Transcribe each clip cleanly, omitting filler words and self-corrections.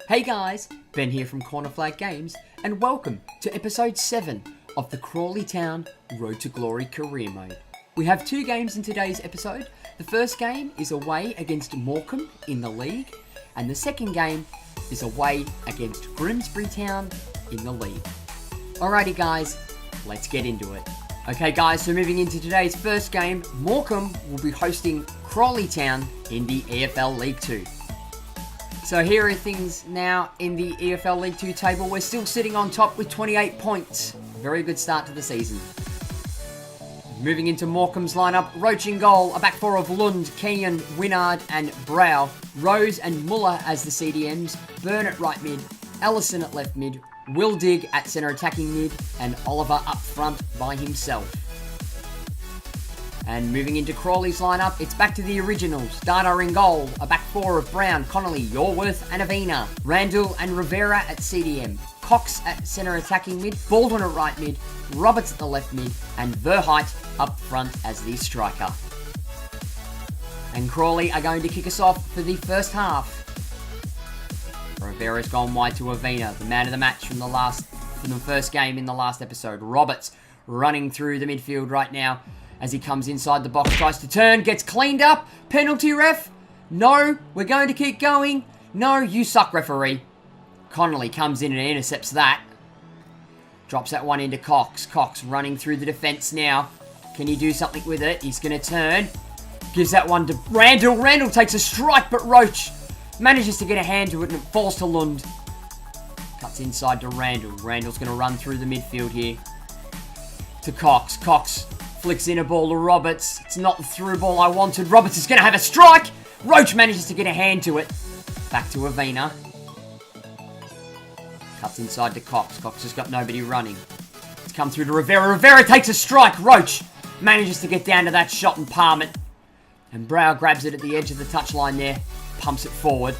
Hey guys, Ben here from Corner Flag Games, and welcome to episode 7 of the Crawley Town Road to Glory career mode. We have 2 games in today's episode. The first game is away against Morecambe in the league, and the second game is away against Grimsby Town in the league. Alrighty guys, let's get into it. Okay guys, so moving into today's first game, Morecambe will be hosting Crawley Town in the EFL League 2. So here are things now in the EFL League 2 table. We're still sitting on top with 28 points. Very good start to the season. Moving into Morecambe's lineup, Roach in goal, a back four of Lund, Kenyon, Winard and Brow. Rose and Muller as the CDMs, Byrne at right mid, Ellison at left mid, Will Dig at centre attacking mid, and Oliver up front by himself. And moving into Crawley's lineup, it's back to the originals. Data in goal, a back four of Brown, Connolly, Yorworth and Avina. Randall and Rivera at CDM. Cox at centre attacking mid, Baldwin at right mid, Roberts at the left mid, and Verheit up front as the striker. And Crawley are going to kick us off for the first half. Rivera's gone wide to Avina, the man of the match from the first game in the last episode. Roberts running through the midfield right now. As he comes inside the box, tries to turn, gets cleaned up. Penalty ref. No, we're going to keep going. No, you suck, referee. Connolly comes in and intercepts that. Drops that one into Cox. Cox running through the defence now. Can he do something with it? He's going to turn. Gives that one to Randall. Randall takes a strike, but Roach manages to get a hand to it and it falls to Lund. Cuts inside to Randall. Randall's going to run through the midfield here. To Cox. Cox flicks in a ball to Roberts. It's not the through ball I wanted. Roberts is going to have a strike. Roach manages to get a hand to it. Back to Avina. Cuts inside to Cox. Cox has got nobody running. It's come through to Rivera. Rivera takes a strike. Roach manages to get down to that shot and palm it. And Brow grabs it at the edge of the touchline there. Pumps it forward.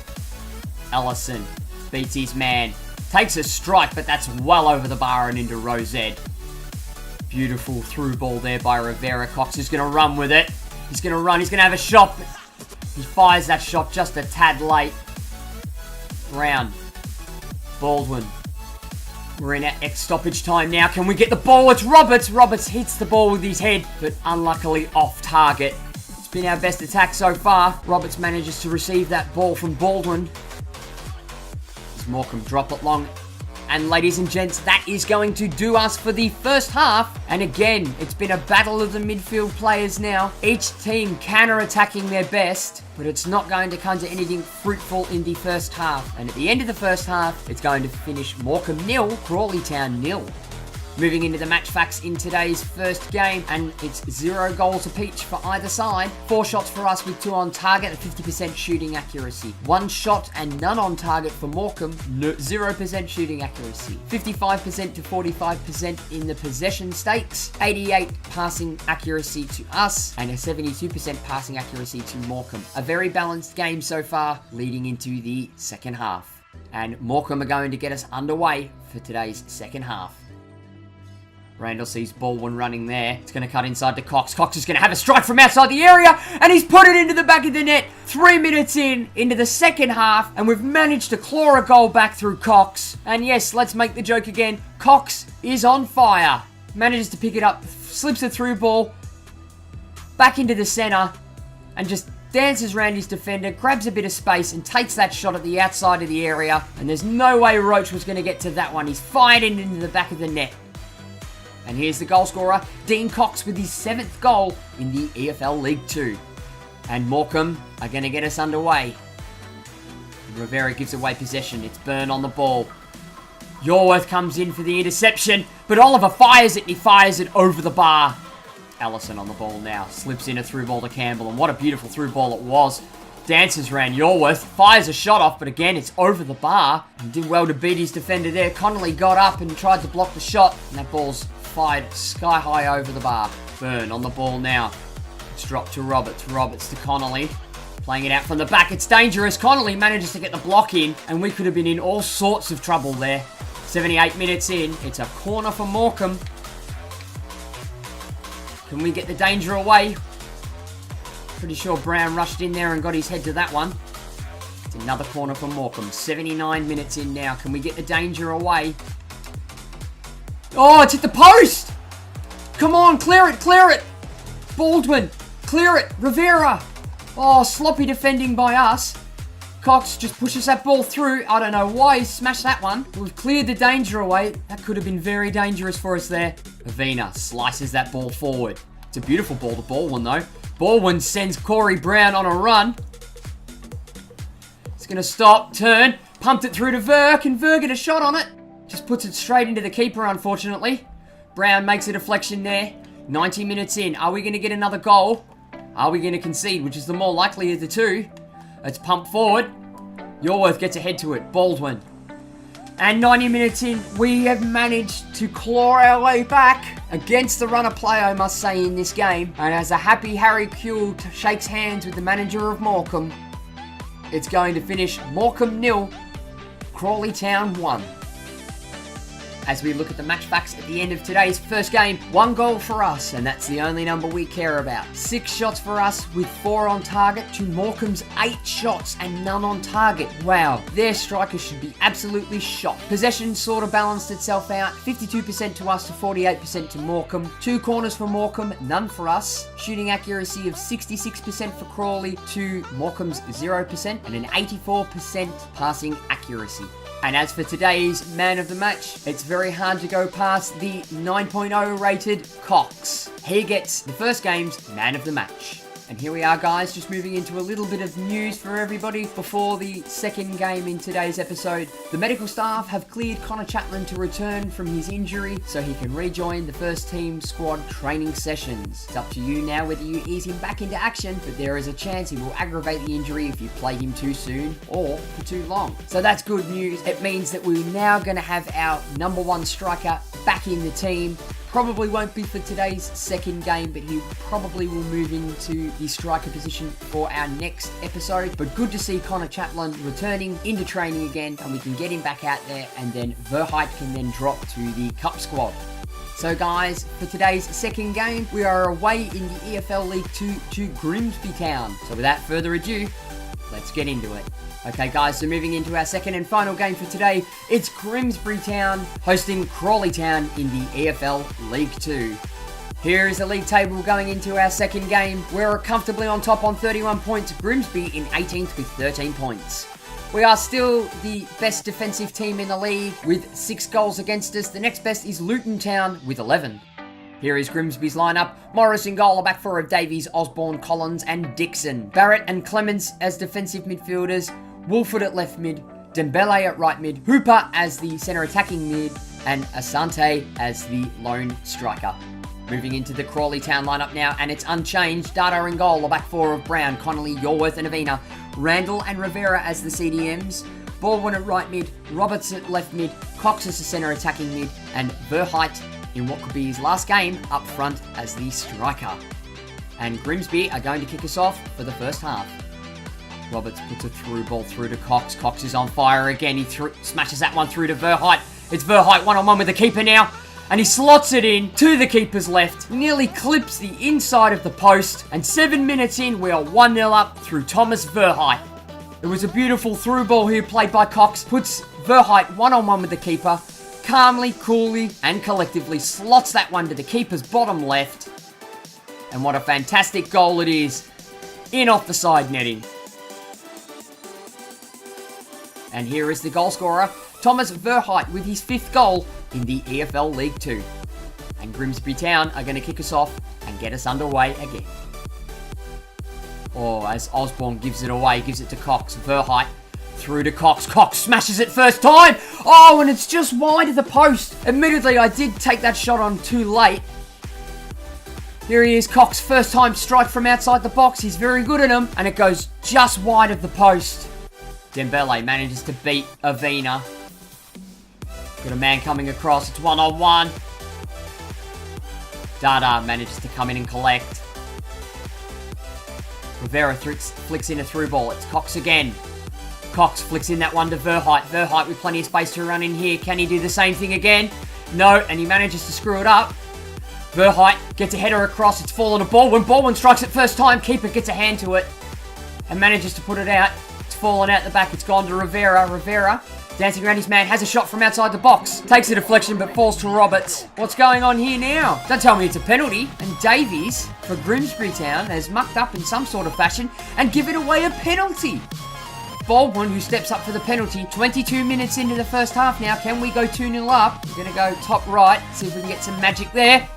Ellison beats his man. Takes a strike, but that's well over the bar and into Rosette. Beautiful through ball there by Rivera. Cox is going to run with it. He's going to run. He's going to have a shot. He fires that shot just a tad late. Brown. Baldwin. We're in at stoppage time now. Can we get the ball? It's Roberts. Roberts hits the ball with his head, but unluckily off target. It's been our best attack so far. Roberts manages to receive that ball from Baldwin. As Morecambe drop it long. And ladies and gents, that is going to do us for the first half. And again, it's been a battle of the midfield players now. Each team counter-attacking their best, but it's not going to come to anything fruitful in the first half. And at the end of the first half, it's going to finish Morecambe 0, Crawley Town 0. Moving into the match facts in today's first game, and it's 0 goals apiece for either side. 4 shots for us with 2 on target at 50% shooting accuracy. 1 shot and none on target for Morecambe, 0% shooting accuracy. 55% to 45% in the possession stakes. 88 passing accuracy to us, and a 72% passing accuracy to Morecambe. A very balanced game so far, leading into the second half. And Morecambe are going to get us underway for today's second half. Randall sees Baldwin running there. It's going to cut inside to Cox. Cox is going to have a strike from outside the area, and he's put it into the back of the net. 3 minutes into the second half, and we've managed to claw a goal back through Cox. And yes, let's make the joke again. Cox is on fire. Manages to pick it up, slips a through ball back into the centre, and just dances around his defender, grabs a bit of space, and takes that shot at the outside of the area. And there's no way Roach was going to get to that one. He's fired it into the back of the net. And here's the goal scorer, Dean Cox, with his 7th goal in the EFL League 2. And Morecambe are going to get us underway. Rivera gives away possession. It's Byrne on the ball. Yorworth comes in for the interception, but Oliver fires it, and he fires it over the bar. Ellison on the ball now. Slips in a through ball to Campbell, and what a beautiful through ball it was. Dances around Yorworth, fires a shot off, but again, it's over the bar. He did well to beat his defender there. Connolly got up and tried to block the shot, and that ball's fired sky high over the bar. Byrne on the ball now. It's dropped to Roberts. Roberts to Connolly. Playing it out from the back. It's dangerous. Connolly manages to get the block in, and we could have been in all sorts of trouble there. 78 minutes in. It's a corner for Morecambe. Can we get the danger away? Pretty sure Brown rushed in there and got his head to that one. It's Another corner for Morecambe. 79 minutes in now. Can we get the danger away? Oh, it's at the post! Come on, clear it, clear it! Baldwin, clear it, Rivera! Oh, sloppy defending by us. Cox just pushes that ball through. I don't know why he smashed that one. We've cleared the danger away. That could have been very dangerous for us there. Avina slices that ball forward. It's a beautiful ball to Baldwin though. Baldwin sends Corey Brown on a run. It's going to stop, turn, pumped it through to Ver. Can Ver get a shot on it? Just puts it straight into the keeper, unfortunately. Brown makes a deflection there. 90 minutes in. Are we going to get another goal? Are we going to concede, which is the more likely of the two? It's pumped forward. Yorworth gets ahead to it. Baldwin. And 90 minutes in, we have managed to claw our way back against the run of play, I must say, in this game. And as a happy Harry Kuehl shakes hands with the manager of Morecambe, it's going to finish Morecambe 0, Crawley Town 1. As we look at the match facts at the end of today's first game, 1 goal for us, and that's the only number we care about. 6 shots for us with 4 on target to Morecambe's 8 shots and none on target. Wow, their strikers should be absolutely shot. Possession sort of balanced itself out. 52% to us to 48% to Morecambe. 2 corners for Morecambe, none for us. Shooting accuracy of 66% for Crawley to Morecambe's 0% and an 84% passing accuracy. And as for today's man of the match, it's very hard to go past the 9.0 rated Cox. He gets the first game's man of the match. And here we are, guys, just moving into a little bit of news for everybody before the second game in today's episode. The medical staff have cleared Connor Chaplin to return from his injury so he can rejoin the first team squad training sessions. It's up to you now whether you ease him back into action, but there is a chance he will aggravate the injury if you play him too soon or for too long. So that's good news. It means that we're now going to have our number 1 striker back in the team. Probably won't be for today's second game, but he probably will move into the striker position for our next episode. But good to see Connor Chaplin returning into training again, and we can get him back out there, and then Verheit can then drop to the Cup squad. So guys, for today's second game, we are away in the EFL League 2 to Grimsby Town. So without further ado, let's get into it. Okay guys, so moving into our second and final game for today, it's Grimsby Town hosting Crawley Town in the EFL League 2. Here is the league table going into our second game. We're comfortably on top on 31 points, Grimsby in 18th with 13 points. We are still the best defensive team in the league with 6 goals against us. The next best is Luton Town with 11. Here is Grimsby's lineup. Morris in goal, a back four of Davies, Osborne, Collins and Dixon. Barrett and Clements as defensive midfielders. Wolford at left mid. Dembele at right mid. Hooper as the centre attacking mid. And Asante as the lone striker. Moving into the Crawley Town lineup now, and it's unchanged. Data in goal, a back four of Brown, Connolly, Yorworth and Avina. Randall and Rivera as the CDMs. Baldwin at right mid. Roberts at left mid. Cox as the centre attacking mid. And Verheit in what could be his last game up front as the striker. And Grimsby are going to kick us off for the first half. Roberts puts a through ball through to Cox. Cox is on fire again. He smashes that one through to Verheit. It's Verheit one-on-one with the keeper now. And he slots it in to the keeper's left. Nearly clips the inside of the post. And 7 minutes in, we are 1-0 up through Thomas Verheit. It was a beautiful through ball here played by Cox. Puts Verheit one-on-one with the keeper. Calmly, coolly, and collectively slots that one to the keeper's bottom left. And what a fantastic goal it is. In off the side netting. And here is the goal scorer, Thomas Verheit, with his 5th goal in the EFL League 2. And Grimsby Town are going to kick us off and get us underway again. Oh, as Osborne gives it away, gives it to Cox. Verheit through to Cox. Cox smashes it first time. Oh, and it's just wide of the post. Admittedly, I did take that shot on too late. Here he is, Cox, first time strike from outside the box. He's very good at them, and it goes just wide of the post. Dembele manages to beat Avina. Got a man coming across. It's one-on-one. Dada manages to come in and collect. Rivera flicks in a through ball. It's Cox again. Cox flicks in that one to Verheit. Verheit with plenty of space to run in here. Can he do the same thing again? No, and he manages to screw it up. Verheit gets a header across. It's fallen to Baldwin. Baldwin strikes it first time. Keeper gets a hand to it and manages to put it out. It's fallen out the back. It's gone to Rivera. Rivera, dancing around his man, has a shot from outside the box. Takes a deflection, but falls to Roberts. What's going on here now? Don't tell me it's a penalty. And Davies, for Grimsby Town, has mucked up in some sort of fashion and given away a penalty. Baldwin, who steps up for the penalty. 22 minutes into the first half now. Can we go 2-0 up? We're going to go top right. See if we can get some magic there.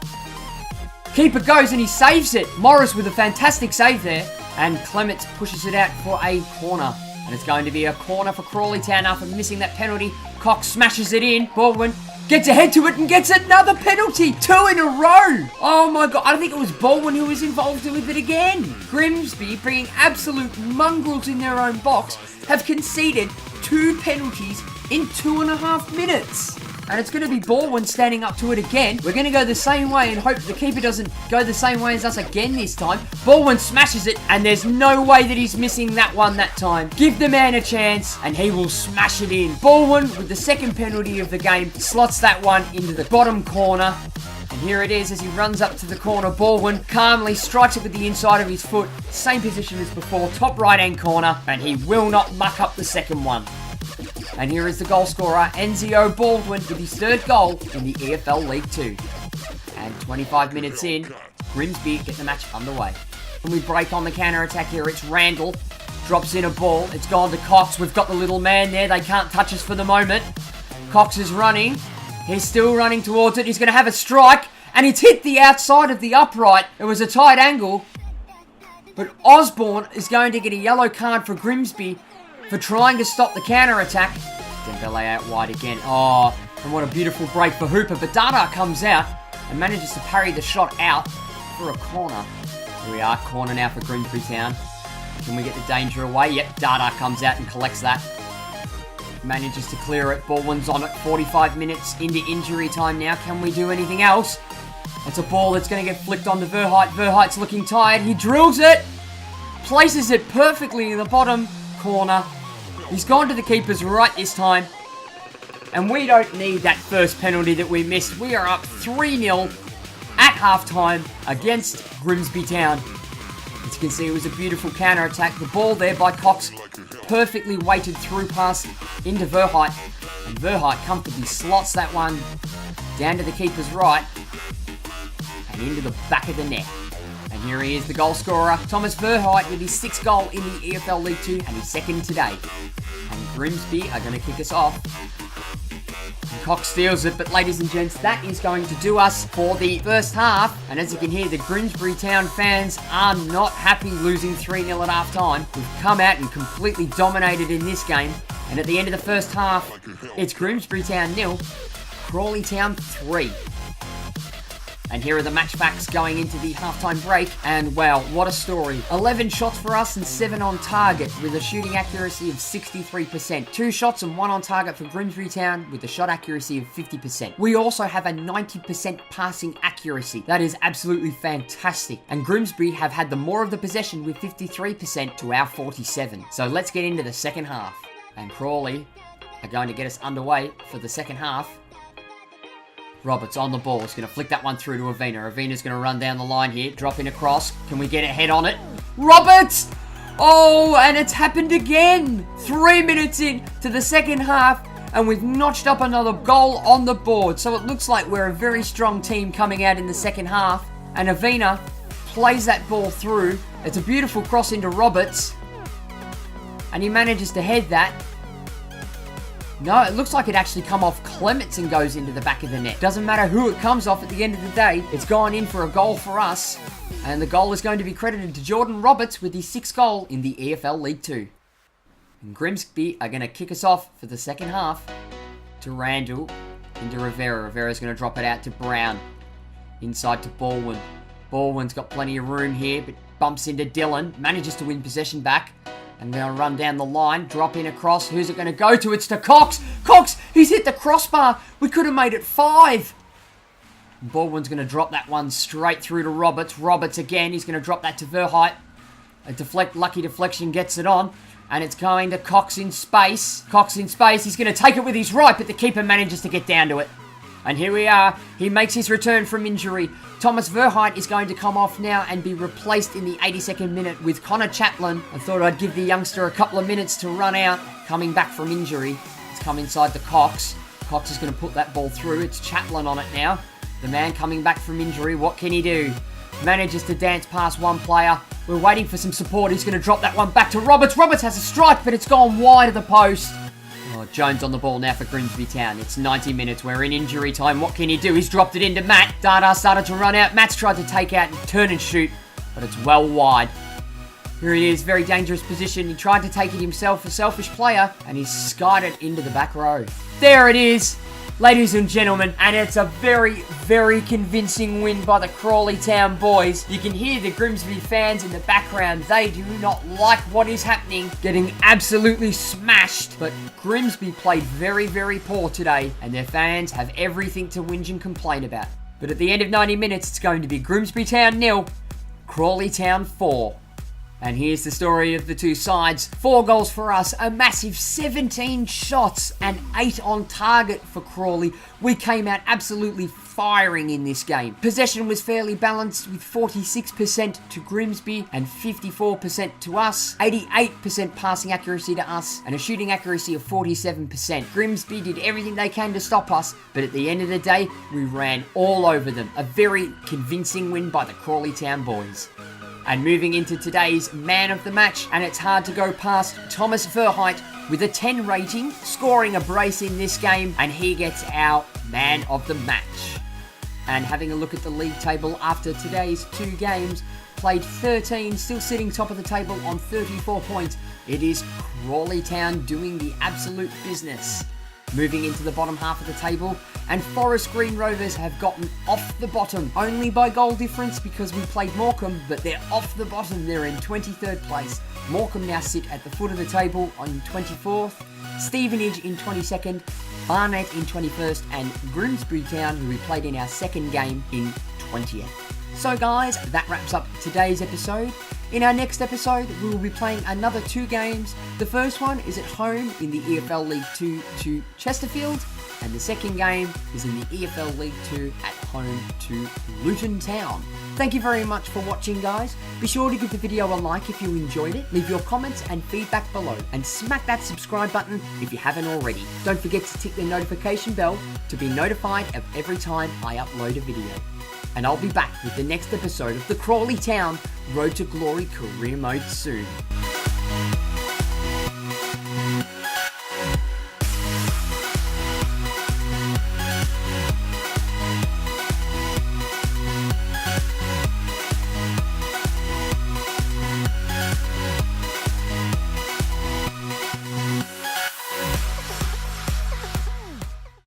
Keeper goes and he saves it. Morris with a fantastic save there. And Clements pushes it out for a corner. And it's going to be a corner for Crawley Town after missing that penalty. Cox smashes it in. Baldwin gets ahead to it and gets another penalty. 2 in a row. Oh my God. I think it was Baldwin who was involved with it again. Grimsby, bringing absolute mongrels in their own box, have conceded 2 penalties in 2.5 minutes. And it's going to be Baldwin standing up to it again. We're going to go the same way and hope the keeper doesn't go the same way as us again this time. Baldwin smashes it, and there's no way that he's missing that one that time. Give the man a chance, and he will smash it in. Baldwin, with the second penalty of the game, slots that one into the bottom corner. And here it is as he runs up to the corner. Baldwin calmly strikes it with the inside of his foot. Same position as before, top right-hand corner, and he will not muck up the second one. And here is the goal scorer, Enzio Baldwin, with his 3rd goal in the EFL League 2. And 25 minutes in, Grimsby get the match underway. And we break on the counter-attack here. It's Randall. Drops in a ball. It's gone to Cox. We've got the little man there. They can't touch us for the moment. Cox is running. He's still running towards it. He's going to have a strike. And it's hit the outside of the upright. It was a tight angle. But Osborne is going to get a yellow card for Grimsby for trying to stop the counter-attack. Dembele out wide again. Oh, and what a beautiful break for Hooper. But Dada comes out and manages to parry the shot out for a corner. Here we are, corner now for Grimsby Town. Can we get the danger away? Yep, Dada comes out and collects that. Manages to clear it. Baldwin's on it. 45 minutes into injury time now. Can we do anything else? It's a ball that's going to get flicked onto Verheit. Verheit's looking tired. He drills it. Places it perfectly in the bottom corner. He's gone to the keeper's right this time. And we don't need that first penalty that we missed. We are up 3-0 at halftime against Grimsby Town. As you can see, it was a beautiful counter-attack. The ball there by Cox, perfectly weighted through pass into Verheit. And Verheit comfortably slots that one down to the keeper's right and into the back of the net. And here he is, the goal scorer, Thomas Verheit, with his 6th goal in the EFL League 2 and his 2nd today. And Grimsby are going to kick us off. And Cox steals it, but ladies and gents, that is going to do us for the first half. And as you can hear, the Grimsby Town fans are not happy losing 3-0 at half time. We've come out and completely dominated in this game. And at the end of the first half, it's Grimsby Town 0, Crawley Town 3. And here are the match facts going into the halftime break. And wow, what a story. 11 shots for us and 7 on target with a shooting accuracy of 63%. 2 shots and 1 on target for Grimsby Town with a shot accuracy of 50%. We also have a 90% passing accuracy. That is absolutely fantastic. And Grimsby have had the more of the possession with 53% to our 47. So let's get into the second half. And Crawley are going to get us underway for the second half. Roberts on the ball. He's going to flick that one through to Avina. Avina's going to run down the line here. Dropping across. Can we get a head on it? Roberts! Oh, and it's happened again. 3 minutes in to the second half. And we've notched up another goal on the board. So it looks like we're a very strong team coming out in the second half. And Avina plays that ball through. It's a beautiful cross into Roberts. And he manages to head that. No, it looks like it actually come off Clements and goes into the back of the net. Doesn't matter who it comes off at the end of the day. It's gone in for a goal for us. And the goal is going to be credited to Jordan Roberts with his 6th goal in the EFL League 2. And Grimsby are going to kick us off for the second half to Randall into Rivera. Rivera's going to drop it out to Brown. Inside to Baldwin. Baldwin's got plenty of room here, but bumps into Dillon. Manages to win possession back. And going to run down the line, drop in across. Who's it going to go to? It's to Cox. Cox, he's hit the crossbar. We could have made it 5. Baldwin's going to drop that one straight through to Roberts. Roberts again, he's going to drop that to Verheit. A lucky deflection gets it on. And it's going to Cox in space. Cox in space, he's going to take it with his right, but the keeper manages to get down to it. And here we are. He makes his return from injury. Thomas Verheit is going to come off now and be replaced in the 82nd minute with Connor Chaplin. I thought I'd give the youngster a couple of minutes to run out, coming back from injury. It's come inside the Cox. Cox is going to put that ball through. It's Chaplin on it now. The man coming back from injury. What can he do? Manages to dance past one player. We're waiting for some support. He's going to drop that one back to Roberts. Roberts has a strike, but it's gone wide of the post. Oh, Jones on the ball now for Grimsby Town. It's 90 minutes. We're in injury time. What can he do? He's dropped it into Matt. Dada started to run out. Matt's tried to take out and turn and shoot, but it's well wide. Here he is, very dangerous position. He tried to take it himself, a selfish player, and he's skied it into the back row. There it is, ladies and gentlemen, and it's a very, very convincing win by the Crawley Town boys. You can hear the Grimsby fans in the background. They do not like what is happening, getting absolutely smashed. But Grimsby played very, very poor today, and their fans have everything to whinge and complain about. But at the end of 90 minutes, it's going to be Grimsby Town 0, Crawley Town 4. And here's the story of the two sides. 4 goals for us, a massive 17 shots and 8 on target for Crawley. We came out absolutely firing in this game. Possession was fairly balanced with 46% to Grimsby and 54% to us. 88% passing accuracy to us and a shooting accuracy of 47%. Grimsby did everything they can to stop us, but at the end of the day, we ran all over them. A very convincing win by the Crawley Town boys. And moving into today's man of the match, and it's hard to go past Thomas Verheit with a 10 rating, scoring a brace in this game, and he gets our man of the match. And having a look at the league table after today's 2 games, played 13, still sitting top of the table on 34 points. It is Crawley Town doing the absolute business. Moving into the bottom half of the table, and Forest Green Rovers have gotten off the bottom, only by goal difference because we played Morecambe, but they're off the bottom. They're in 23rd place. Morecambe now sit at the foot of the table on 24th, Stevenage in 22nd, Barnet in 21st, and Grimsby Town, who we played in our second game, in 20th. So guys, that wraps up today's episode. In our next episode, we will be playing another 2 games. The first one is at home in the EFL League 2 to Chesterfield, and the second game is in the EFL League 2 at home to Luton Town. Thank you very much for watching, guys. Be sure to give the video a like if you enjoyed it. Leave your comments and feedback below, and smack that subscribe button if you haven't already. Don't forget to tick the notification bell to be notified of every time I upload a video. And I'll be back with the next episode of the Crawley Town Road to Glory career mode soon.